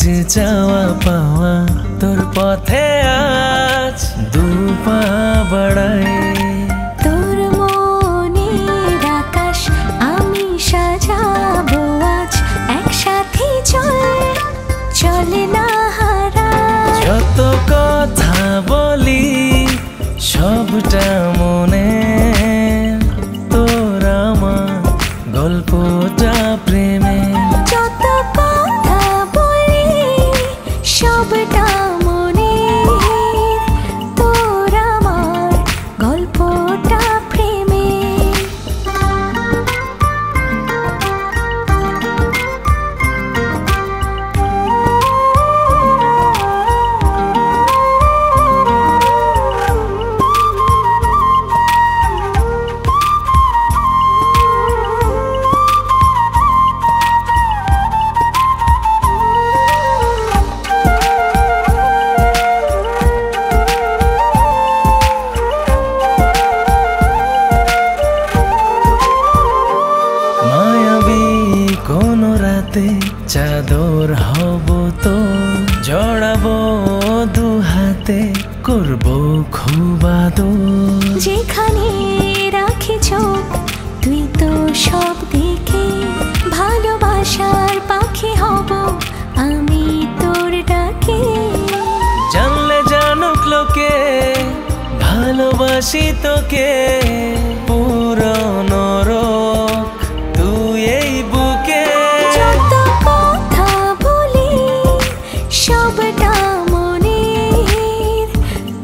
চাওয়া পাওয়া তোর পথে আজ দুপা বাড়াই। তোর মনের আকাশ আমি সাজাবো আজ, একসাথে চলে না হারা। যত কথা বলি সবটা মনে, তোর আমার গল্পটা প্রেমে। যত কথা বলি সবটা মনে, তোর আমার গল্পটা প্রেমে। চাদর হব তো জড়াবো দু হাতে, করবো খুব আদর। যেখানে রাখি চোখ তুই তো সব দেখে, ভালোবাসার পাখি হব আমি তোর ডাকে। জানলে জানুক লোকে ভালোবাসি তোকে, পুরনো রোগ তুই এই বুকে। যত কথা বলি সবটা মনের,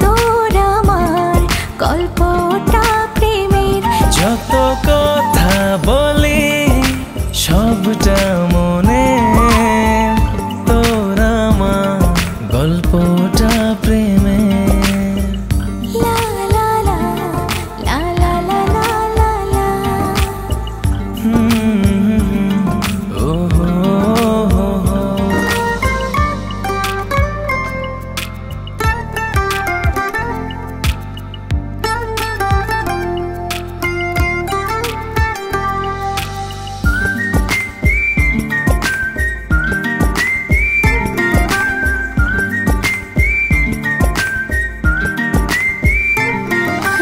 তোর আমার গল্পটা প্রেমের। যত কথা বলি সবটা মনে, তোর আমার গল্পটা প্রেমে। লা লা লা লা লা লা লা লা লা। ও হো হো হো।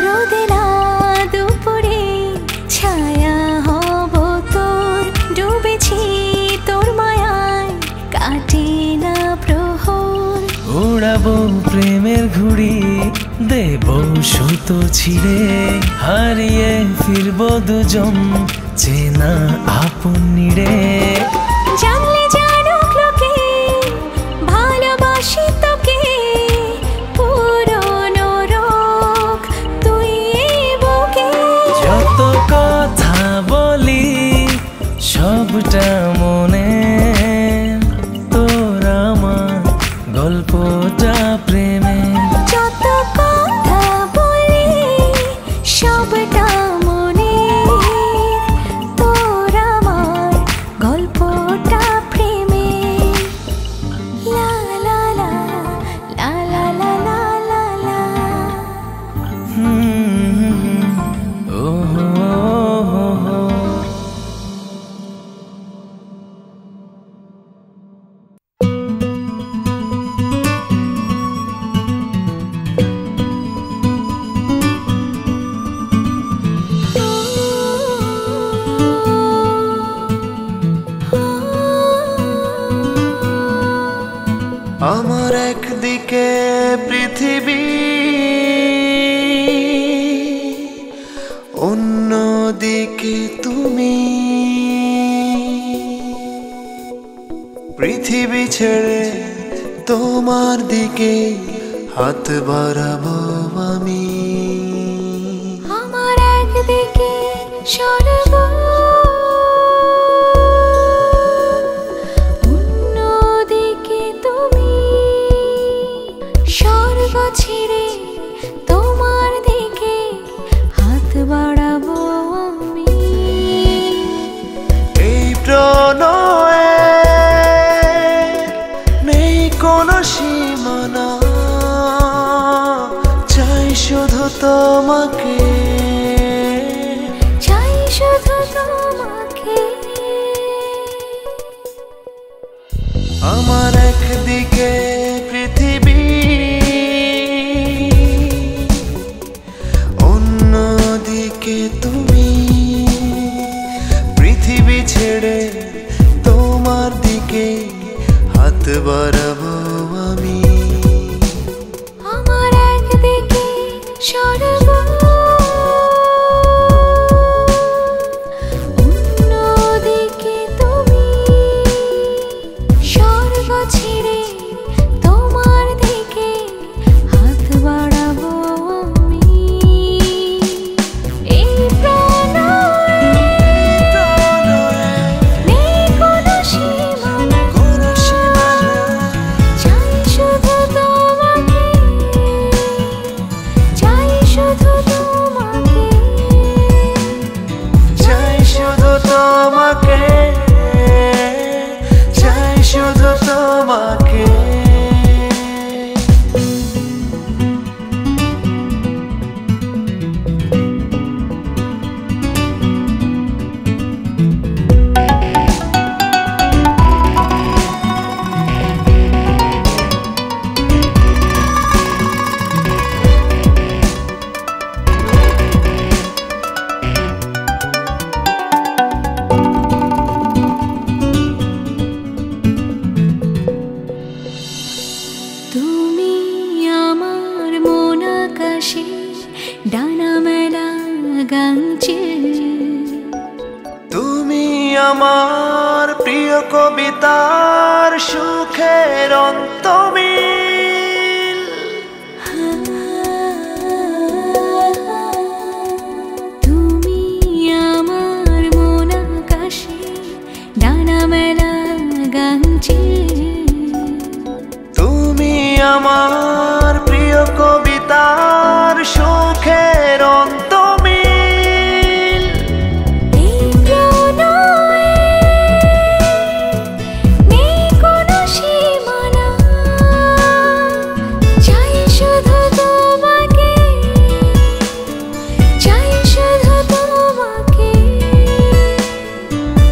রোদে না দুপুরে ছায়া হব তোর, ডুবেছি তোর মায়ায় কাটে না প্রহর। উড়াবো প্রেমের ঘুড়ি দেব সুতো ছিঁড়ে, হারিয়ে ফিরবো দুজন চেনা আপন নিড়ে। জানলে জানুক লোকে ভালোবাসি তোকে, পুরনো রোগ তুই এই বুকে। যত কথা বলি সবটা মনে, তোর আমার গল্পটা প্রেমে। যত কথা বলি সবটা মনে, তোর আমার গল্পটা প্রেমে। লা লা লা লা লা লা লা লা লা। ও হো হো হো। আমার একদিকে পৃথিবী, অন্যদিকে তুমি। পৃথিবী ছেড়ে তোমার দিকে হাত বাড়াবো আমি। আমার একদিকে স্বর্গ, অন্যদিকে তুমি। স্বর্গ ছেড়ে তোমার দিকে হাত বাড়াবো আমি। এই প্রণয়ে নেই কোনো সীমানা, চাই শুধু তোমাকে, চাই শুধু তোমাকে। আমার এক একদিকে পৃথিবী, অন্যদিকে তুমি। পৃথিবী ছেড়ে তোমার দিকে হাত বাড়াবো আমি। আমার একদিকে স্বর্গ, অন্যদিকে তুমি। স্বর্গ ছেড়ে তোমার দিকে হাত বাড়াবো আমি। এই প্রণয়ে নেই কোনো সীমানা, চাই শুধু তোমাকে, চাই শুধু তোমাকে, চাই শুধু তোমাকে, চাই শুধু তোমাকে। তুমি আমার মন আকাশে ডানা মেলা গাঙছে। তুমি আমার প্রিয় কবিতার সুখের অন্তমিল। তুমি আমার মন আকাশে ডানা মেলা গাঙছে। তুমি আমার প্রিয় কবিতার সুখের অন্তমিল। এই প্রণয়ে নেই কোনো সীমানা, চাই শুধু তোমাকে, চাই শুধু তোমাকে,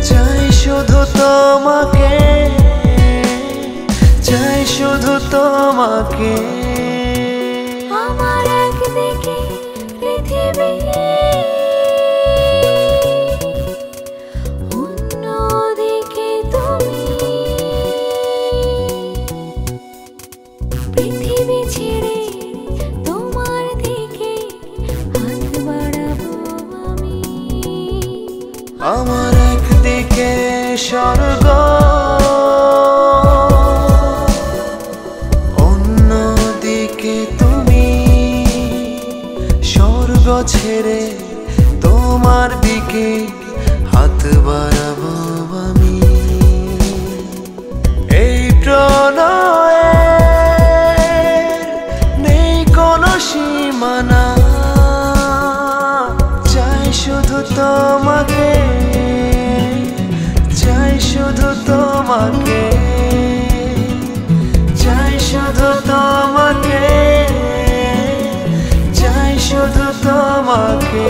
চাই শুধু তোমাকে, চাই শুধু তোমাকে। আমার একদিকে পৃথিবী, অন্যদিকে তুমি। পৃথিবী ছেড়ে তোমার দিকে হাত বাড়াবো আমি। আমার একদিকে স্বর্গ, অন্যদিকে তুমি। স্বর্গ ছেড়ে তোমার দিকে হাত বাড়াবো আমি। এই প্রণয়ে নেই কোনো সীমানা, চাই শুধু তোমাকে, চাই শুধু তোমাকে, চাই শুধু তোমাকে, চাই শুধু তোমাকে।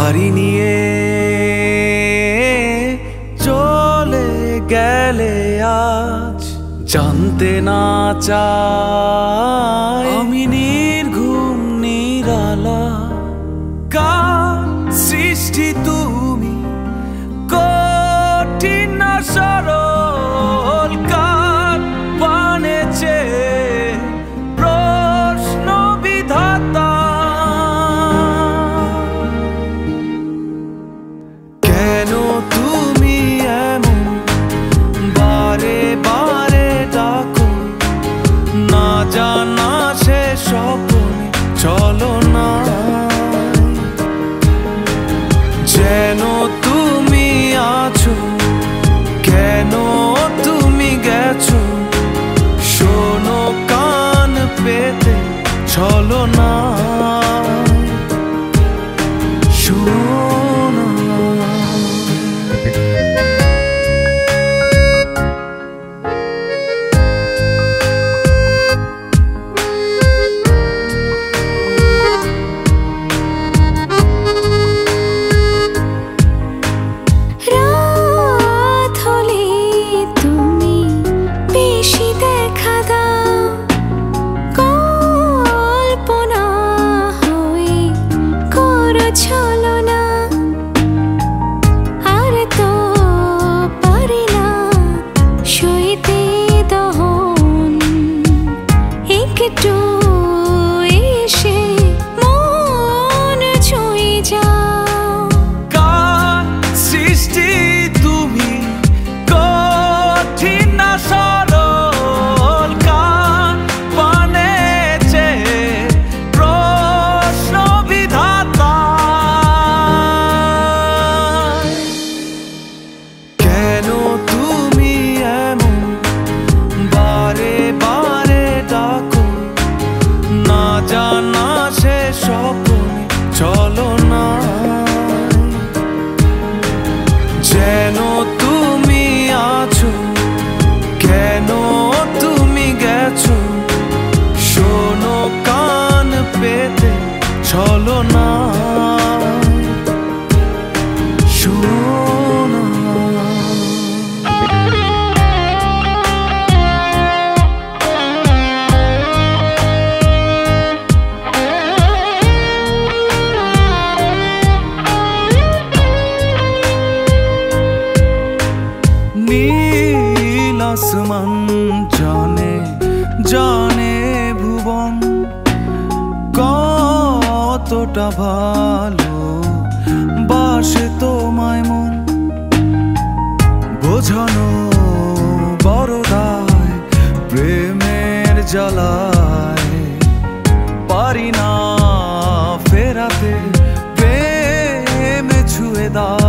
আরি নিয়ে চলে গেলে আজ, জানতে না চাই আমি নির্ঘুম নিরালা। কার সৃষ্টি তুমি, কঠিন না সরল, কার পানে চেয়ে প্রশ্ন বিধাতা। কেন তুমি এমন বারে বারে ডাকো, না জানা শেষ ছলনা যেন তুমি আছো, কেন তুমি গেছো, শোনো কান পেতে ছলনা শোনো। নীল আসমান জানে জানে ভুবন, কতটা ভালো বাসে তোমায় মন। বোঝানো বড় দায় প্রেমের জ্বালায়, পারি না ফেরাতে প্রেম ছুঁয়ে দাও।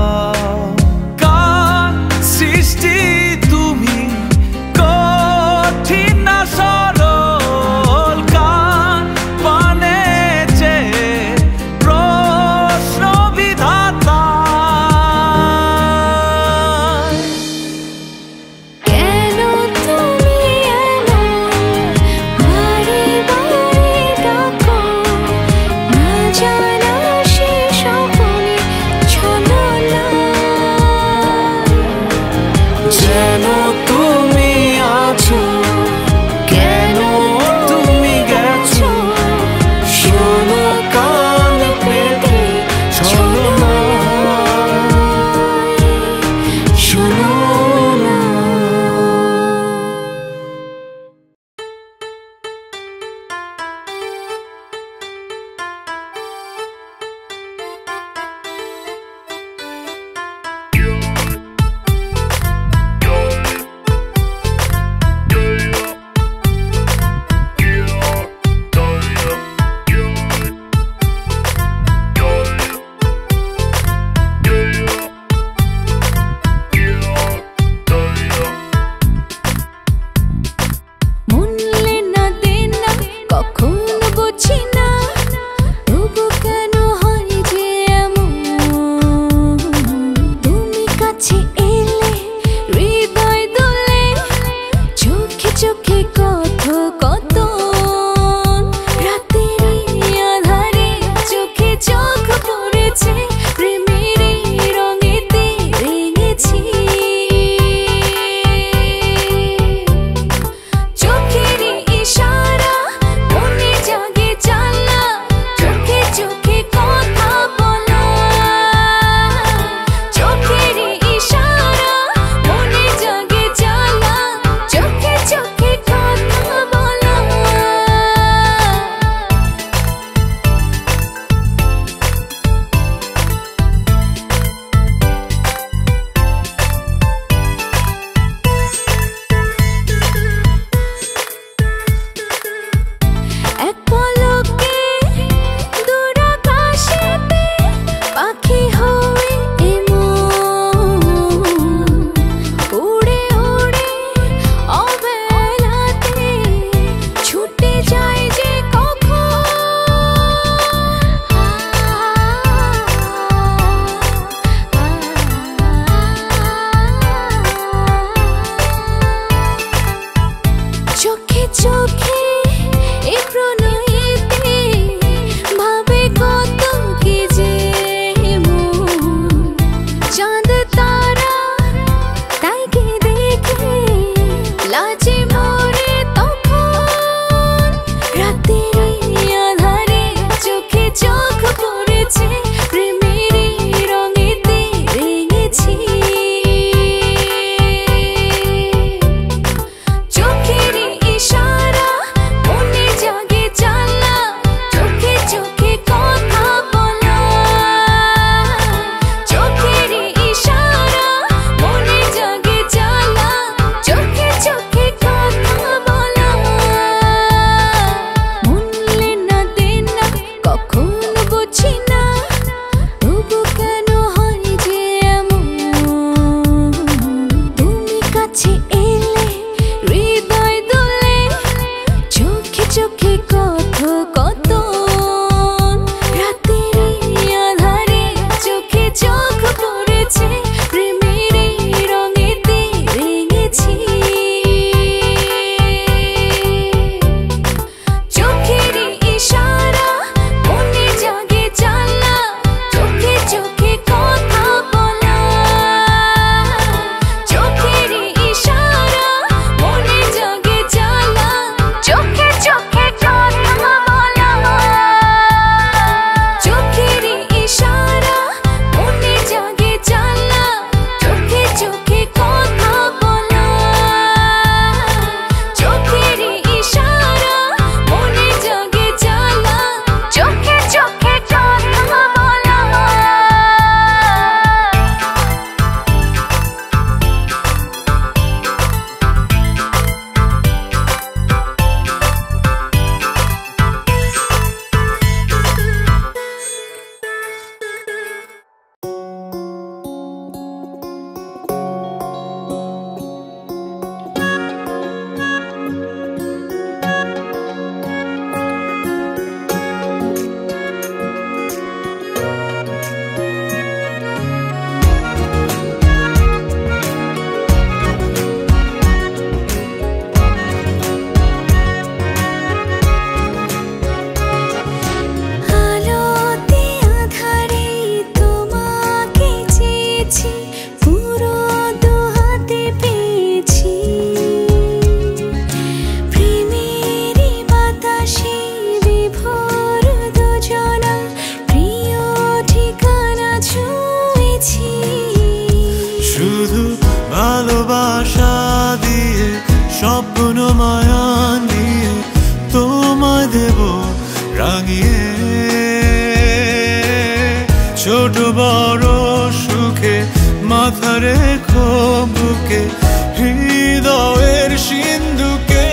মায়া নিয়ে তোমায় দেব রাঙিয়ে ছোট বড় সুখে মাথা রেখো বুকে হৃদয়ের সিন্ধুকে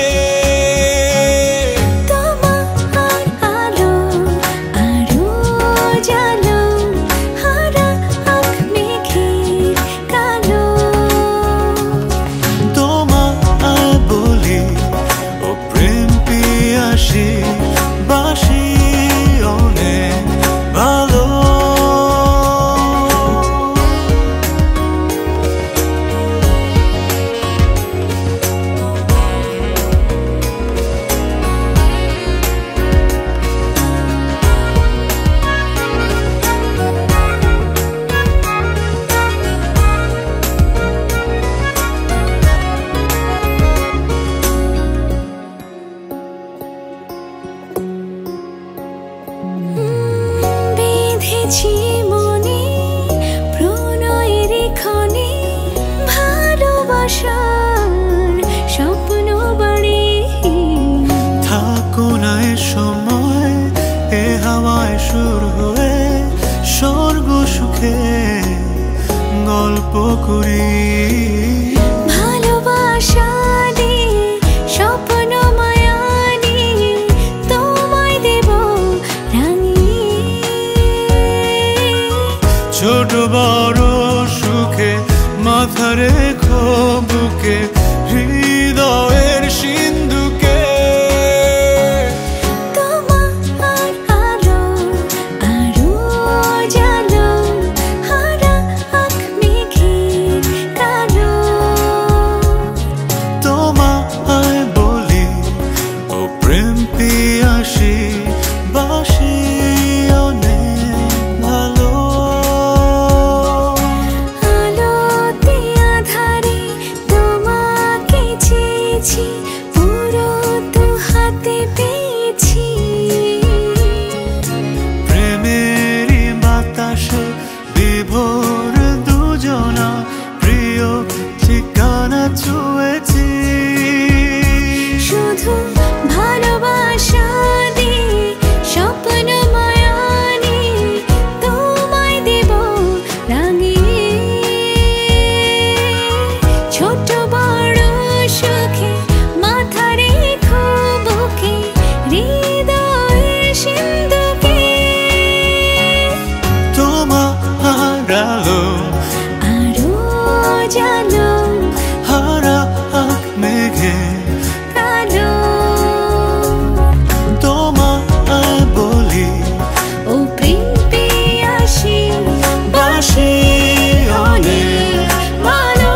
মনে প্রণয়ের ক্ষণে ভালোবাসার স্বপ্ন বাড়ি থাকো না এ সময় এ হাওয়ায় সুর হয়ে স্বর্গ সুখে গল্প করি ভালোবাসা দিয়ে স্বপ্ন মায়া নিয়ে তোমায় দেব রাঙিয়ে ছোট বড় সুখে মাথা রেখো বুকে হৃদয়ের সিন্ধুকে তোমার আলো আরো জালো হারা আঁখ মেঘের কালো তোমায় বলি ও প্রেম পিয়াসী বাসি অনেক ভালো আলোতে আধারে তোমাকে চেয়েছি পুরো দু হাতে পেয়েছি প্রেমেরই বাতাসে বিভোর দুজনা প্রিয় ঠিকানা ছুঁয়েছি শুধু ভালোবাসা দিয়ে স্বপ্ন মায়া নিয়ে তোমায় দেব রাঙিয়ে ছোট বড় সুখে মাথা রেখো বুকে হৃদয়ের সিন্ধুকে তোমার আলো আরো জালো হারা আঁখ মেঘে কালো তোমায় বলি ও প্রেম পিয়াসী বাসি অনেক ভালো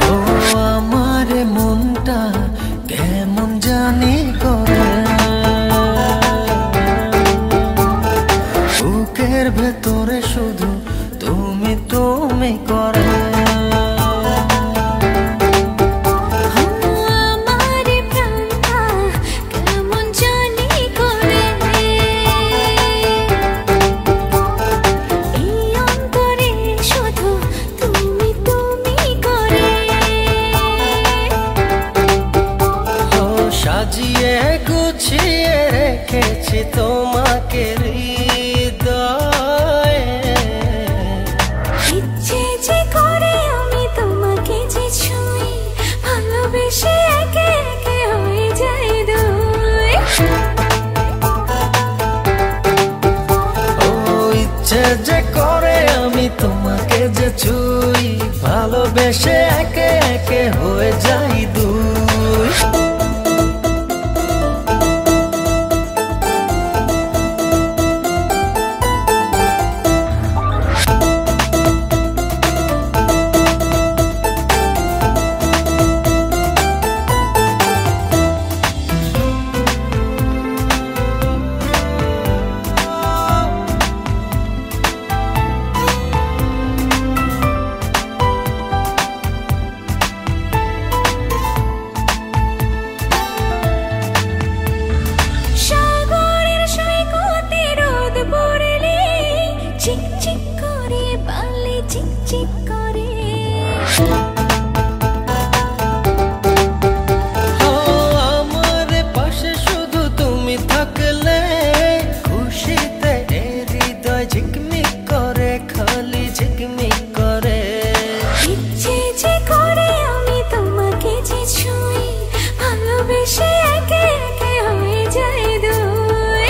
ও আমার মনটা কেমন জানি করে বুকের ভেতরে শুধু তুমি তুমি করে আমার প্রাণটা কেমন জানি করে এই অন্তরে শুধু তুমি তুমি করে ও সাজিয়ে গুছিয়ে রেখেছি তোমাকে হৃদয়ে ইচ্ছে যে করে আমি তোমাকে যে ছুঁই ভালোবেসে একে একে হয়ে যায় দুই ও ইচ্ছে যে করে ভালোবেসে একে একে হয়ে যাই দুই। আমার পাশে শুধু তুমি থাকলে খুশিতে হৃদয় ঝিকমিক করে, খালি ঝিকমিক করে। ইচ্ছে যে করে আমি তোমাকে যে ছুঁই, ভালোবেসে একে একে হয়ে যায় দুই।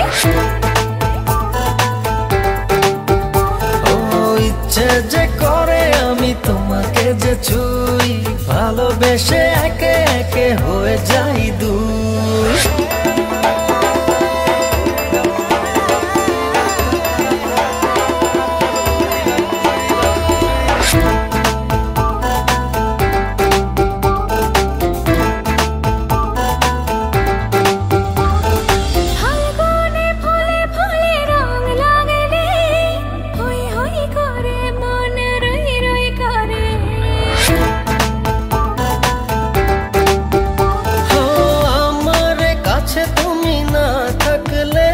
ইচ্ছে যে করে আমি তোমাকে যে ছুঁই, ভালোবেসে একে একে হয়ে যাই দুই। ফাল্গুনে ফুলে ফুলে রং লাগলে হই হই করে মন রই রই করে। আমার কাছে তুমি না থাকলে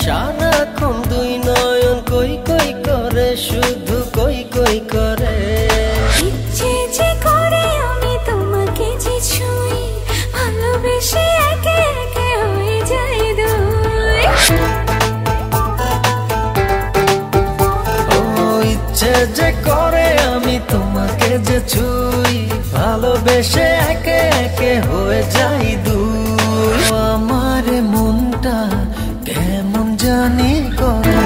সারাক্ষণ দুই নয়ন কই কই করে, শুধু কই কই করে। ইচ্ছে যে করে আমি তোমাকে যে ছুঁই, ভালোবেসে একে একে হয়ে যায় দুই। ইচ্ছে যে করে আমি তোমাকে যে ছুঁই, ভালোবেসে একে একে হয়ে যাই দুই। আমার মনটা কেমন জানি করে,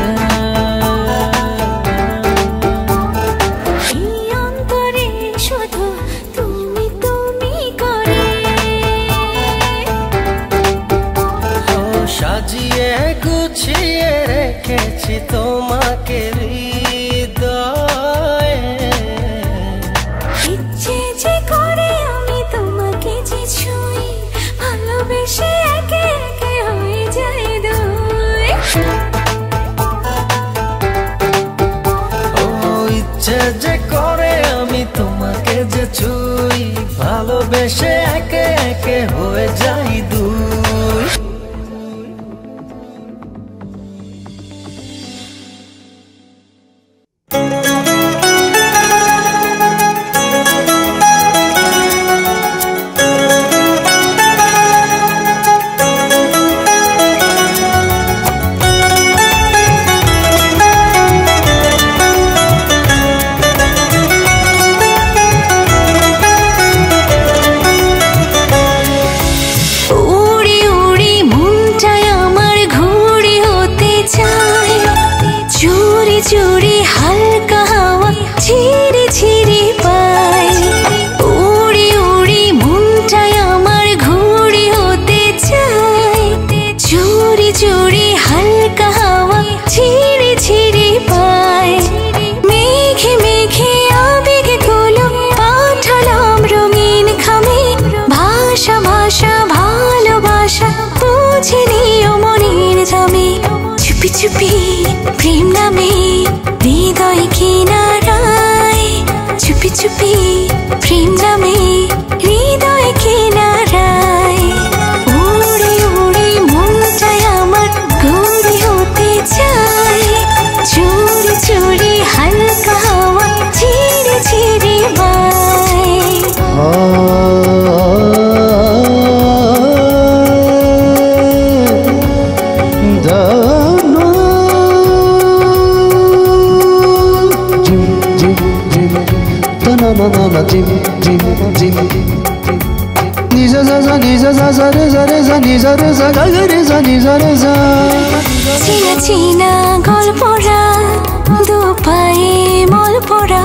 এই অন্তরে শুধু তুমি তুমি করে। সাজিয়ে গুছিয়ে রেখেছি তোমাকে হৃদয়ে। ইচ্ছে যে করে আমি তোমাকে যে ছুঁই, ভালোবেসে একে একে হয়ে যায় দুই। ইচ্ছে যে করে আমি তোমাকে যে ছুঁই, ভালোবেসে একে একে হয়ে যাই দুই। উড়ি উড়ি মনটায় আমার ঘুড়ি হতে চায়, চুরি চুরি হালকা হাওয়া ছিঁড়ে ছিঁড়ে পায়। উড়ি উড়ি মনটায় আমার ঘুড়ি হতে চায়, চুরি চুরি হালকা হাওয়া ছিঁড়ে ছিঁড়ে পায়। মেঘে মেঘে আবেগে গুলো পাঠালাম রঙিন খামে, ভাষা ভাষা ভালোবাসা বুঝে নিও মনের জামে। চুপি চুপি প্রেম নামে হৃদয় কিনারায়, চুপি চুপি প্রেম নামে হৃদয় কিনারায়। উড়ে উড়ে মনটায় আমার ঘুড়ি হতে চায়, চুরি চুরি হালকা হাওয়া ছিঁড়ে ছিঁড়ে বায়। চীনা চীনা গল্পরা, দু পায়ে মল পড়া,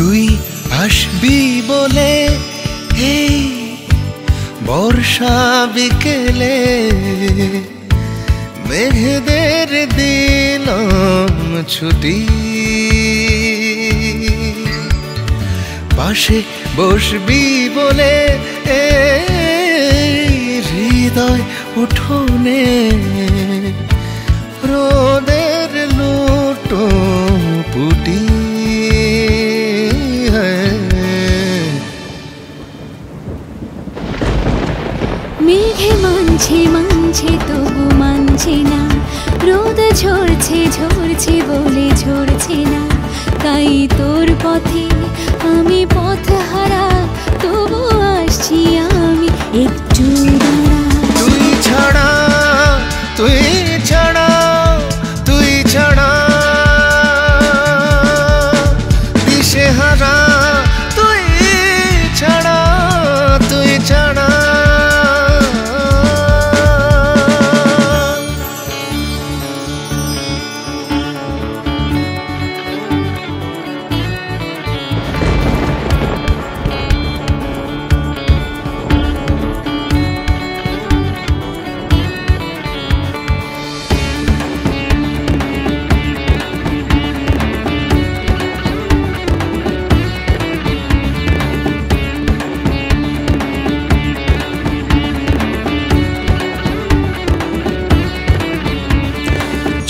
তুই আসবি বলে এই বর্ষা বিকেলে মেঘেদের দিলাম ছুটি, পাশে বসবি বলে হৃদয় উঠোনে রোদের লুটো পুটি। মেঘে মানছে মানছে তবু মানছে না, রোদ ঝরছে ঝরছে বলে ঝরছে না, তাই তোর পথে আমি পথ হারা, তবু আসছি আমি একটু দাঁড়া। তুই ছাড়া তুই ছাড়া তুই ছাড়া দিশেহারা, তুই ছাড়া তুই ছাড়া।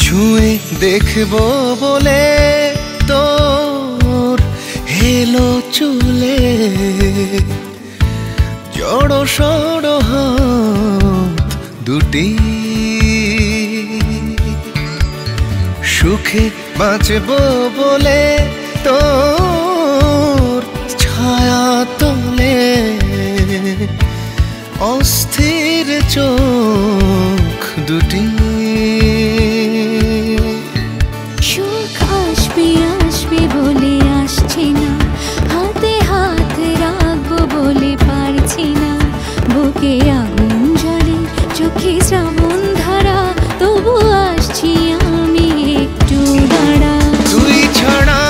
ছুঁয়ে দেখবো বলে তোর হেলো চুলে জড় সড় হাত দুটি, সুখে বাঁচবো বলে তোর ছায়া তলে অস্থির চোখ দুটি। সুখ আসবে আসবে বলে আসছে না, হাতে হাত রাখবো বলে পারছি না, বুকে আগুন জ্বলে চোখে শ্রাবণ ধারা, তবু আসছি আমি একটু দাঁড়া। তুই ছাড়া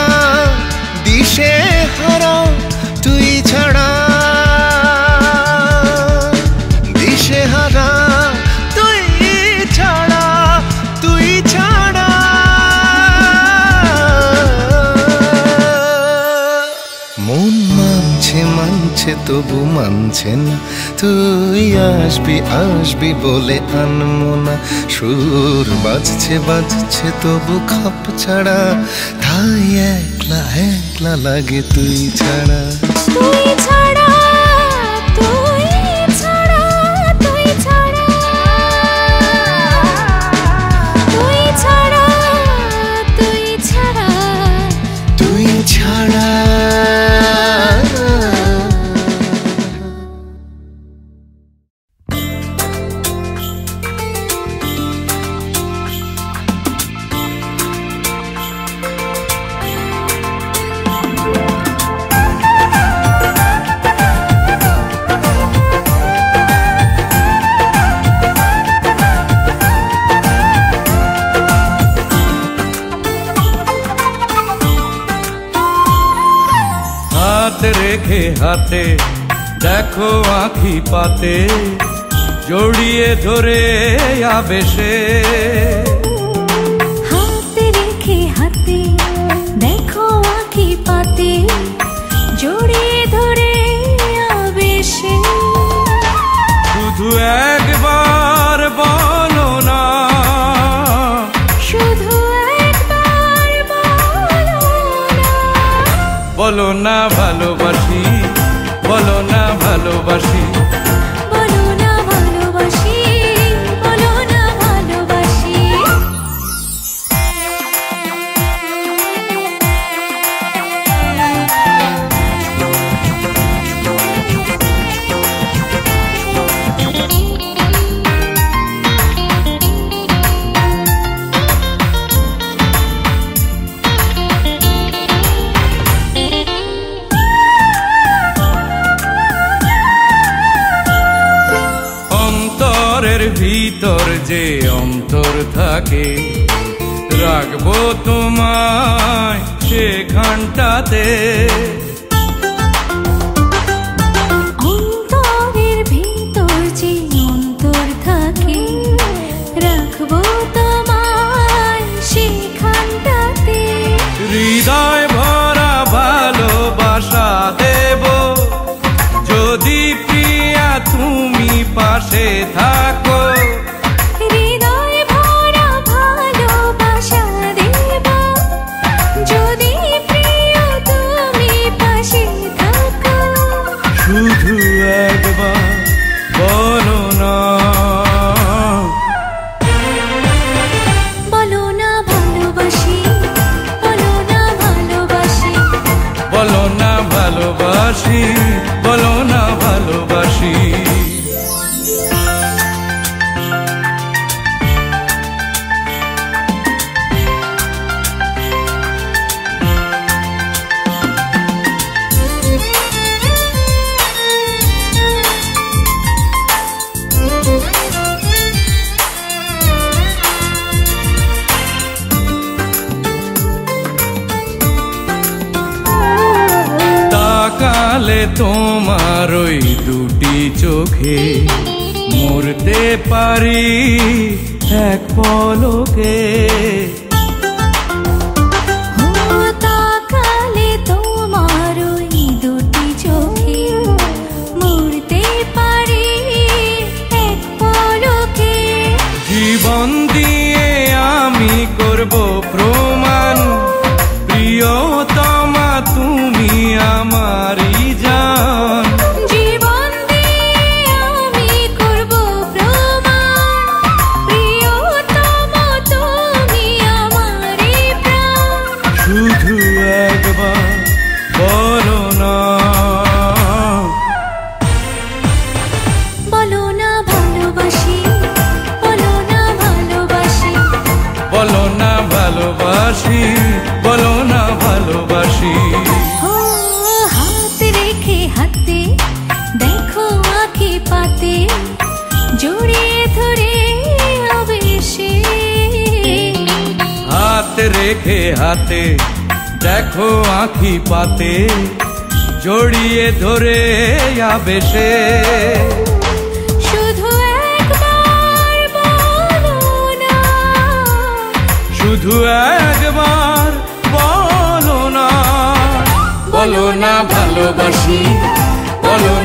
দিশে হারা, তুই ছাড়া দিশে হারা, তুই ছাড়া তুই ছাড়া। মন মানছে মানছে তবু মানছে না, তুই আসবি আসবি বলে আনমো না, সুর বাজছে বাজছে তবু খাপ ছাড়া, তাই একলা একলা লাগে তুই ছাড়া। তুই ছাড়া তুই ছাড়া তুই ছাড়া তুই ছাড়া তুই ছাড়া তুই ছাড়া। হাত রেখে হাতে দেখো আঁখি পাতে, জড়িয়ে ধরে আবেশে। হাত রেখে হাতে দেখো আঁখি পাতে, জড়িয়ে ধরে আবেশে। শুধু একবার বলো না, শুধু একবার বলো না ভালোবাসি, বলো না ভালোবাসি, বলো না ভালোবাসি, বলো না ভালোবাসি। ভিতর যে অন্তর থাকে, রাখবো তোমায় সেখানটাতে। অন্তরের ভিতর যে অন্তর থাকে, রাখবো তোমায় সেখানটাতে। হৃদয় ভরা ভালোবাসা দেব, যদি প্রিয়া তুমি পাশে থাকো। হৃদয় ভরা ভালোবাসা দেব, যদি প্রিয় তুমি পাশে থাকো। শুধু একবার বলো না, বলো না ভালোবাসি, বলো না ভালোবাসি, বলো না ভালোবাসি, বলো না ভালোবাসি। তাকালে তোমার ওই দুটি চোখে, মরতে পারি এক পলকে। তাকালে তোমার ওই দুটি চোখে, মরতে পারি এক পলকে। জীবন দিয়ে আমি করব প্রমাণ, প্রিয়তমা তুমি আমারই জান। জীবন দিয়ে আমি করব প্রমাণ, প্রিয়তমা তুমি আমারই প্রাণ। শুধু একবার বলো না, বলো না ভালোবাসি, বলো না ভালোবাসি, বলো না ভালোবাসি, বলো না ভালোবাসি। ও হাত রেখে হাতে দেখো আঁখি পাতে, জড়িয়ে ধরে আবেশে। হাত রেখে হাতে দেখো আঁখি পাতে, জড়িয়ে ধরে আবেশে। শুধু একবার বলো না, শুধু একবার বলো না, বলো না ভালোবাসি, বলো